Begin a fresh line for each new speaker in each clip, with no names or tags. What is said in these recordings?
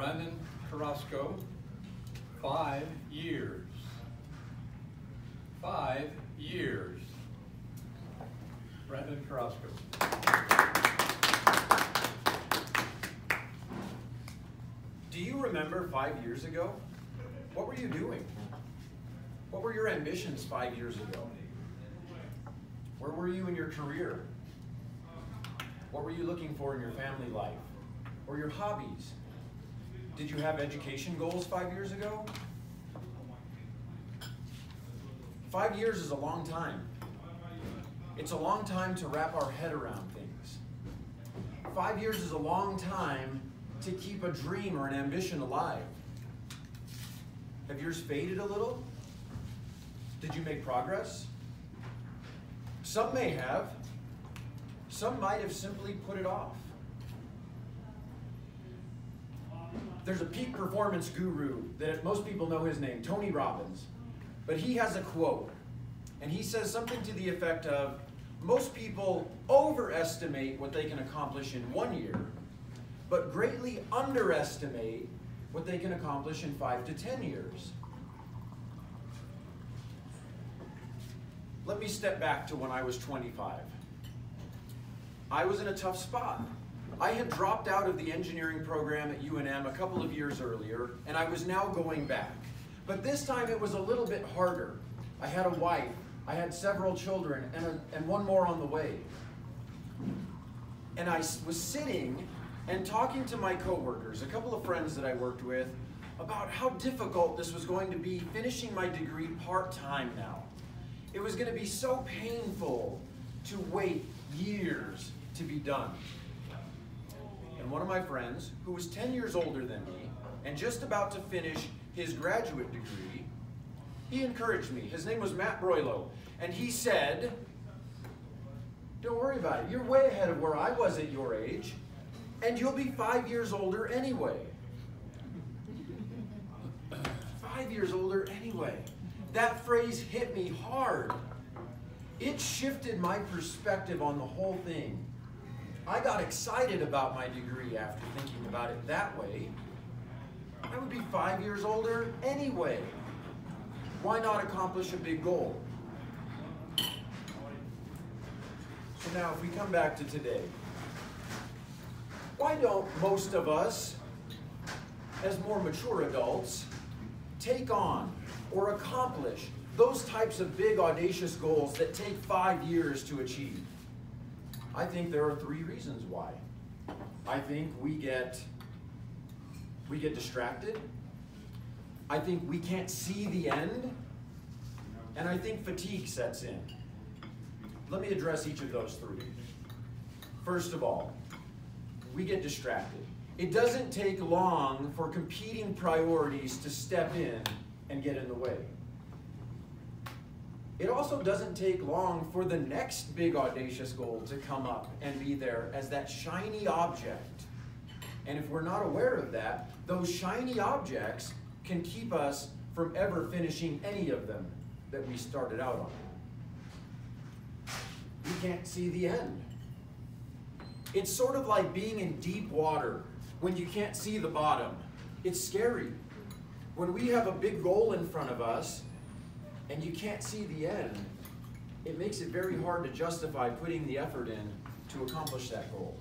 Brandon Carrasco, 5 years. 5 years. Brandon Carrasco.
Do you remember 5 years ago? What were you doing? What were your ambitions 5 years ago? Where were you in your career? What were you looking for in your family life? Or your hobbies? Did you have education goals 5 years ago? 5 years is a long time. It's a long time to wrap our head around things. 5 years is a long time to keep a dream or an ambition alive. Have yours faded a little? Did you make progress? Some may have. Some might have simply put it off. There's a peak performance guru that most people know his name, Tony Robbins. But he has a quote, and he says something to the effect of, most people overestimate what they can accomplish in 1 year, but greatly underestimate what they can accomplish in 5 to 10 years. Let me step back to when I was 25. I was in a tough spot. I had dropped out of the engineering program at UNM a couple of years earlier, and I was now going back. But this time it was a little bit harder. I had a wife, I had several children, and one more on the way. And I was sitting and talking to my coworkers, a couple of friends that I worked with, about how difficult this was going to be finishing my degree part-time now. It was going to be so painful to wait years to be done. And one of my friends, who was 10 years older than me, and just about to finish his graduate degree, he encouraged me. His name was Matt Broylo, and he said, don't worry about it. You're way ahead of where I was at your age, and you'll be 5 years older anyway. 5 years older anyway. That phrase hit me hard. It shifted my perspective on the whole thing. I got excited about my degree after thinking about it that way. I would be 5 years older anyway. Why not accomplish a big goal? So now if we come back to today, why don't most of us, as more mature adults, take on or accomplish those types of big, audacious goals that take 5 years to achieve? I think there are 3 reasons why. I think we get distracted. I think we can't see the end. And I think fatigue sets in. Let me address each of those 3. First of all, we get distracted. It doesn't take long for competing priorities to step in and get in the way. It also doesn't take long for the next big audacious goal to come up and be there as that shiny object. And if we're not aware of that, those shiny objects can keep us from ever finishing any of them that we started out on. We can't see the end. It's sort of like being in deep water when you can't see the bottom. It's scary. When we have a big goal in front of us, and you can't see the end, it makes it very hard to justify putting the effort in to accomplish that goal.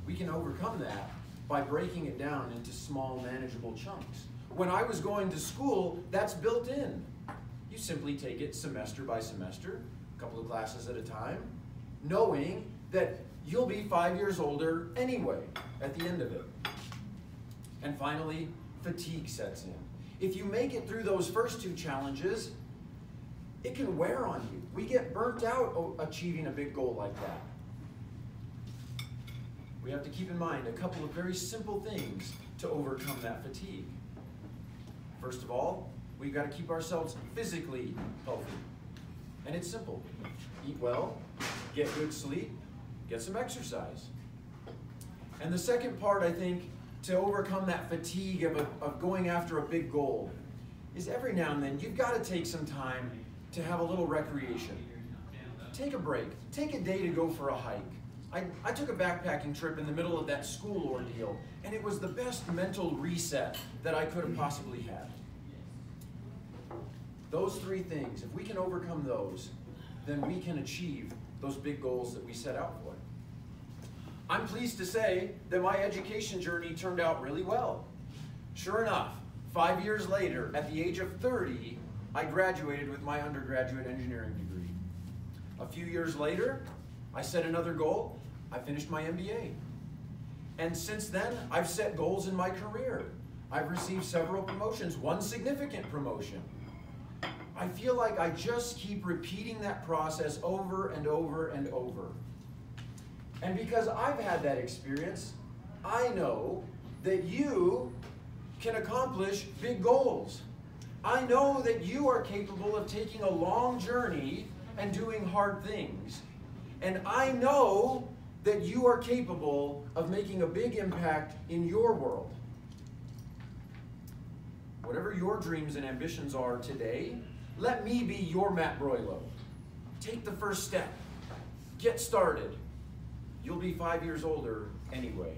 We can overcome that by breaking it down into small, manageable chunks. When I was going to school, that's built in. You simply take it semester by semester, a couple of classes at a time, knowing that you'll be 5 years older anyway at the end of it. And finally, fatigue sets in. If you make it through those first 2 challenges, it can wear on you. We get burnt out achieving a big goal like that. We have to keep in mind a couple of very simple things to overcome that fatigue. First of all, we've got to keep ourselves physically healthy. And it's simple. Eat well, get good sleep, get some exercise. And the second part, I think, to overcome that fatigue of going after a big goal is every now and then you've got to take some time to have a little recreation. Take a break. Take a day to go for a hike. I took a backpacking trip in the middle of that school ordeal, and it was the best mental reset that I could have possibly had. Those three things, if we can overcome those, then we can achieve those big goals that we set out for. I'm pleased to say that my education journey turned out really well. Sure enough, 5 years later, at the age of 30, I graduated with my undergraduate engineering degree. A few years later, I set another goal. I finished my MBA. And since then, I've set goals in my career. I've received several promotions, one significant promotion. I feel like I just keep repeating that process over and over and over. And because I've had that experience, I know that you can accomplish big goals. I know that you are capable of taking a long journey and doing hard things. And I know that you are capable of making a big impact in your world. Whatever your dreams and ambitions are today, let me be your Matt Broylo. Take the first step. Get started. You'll be 5 years older anyway.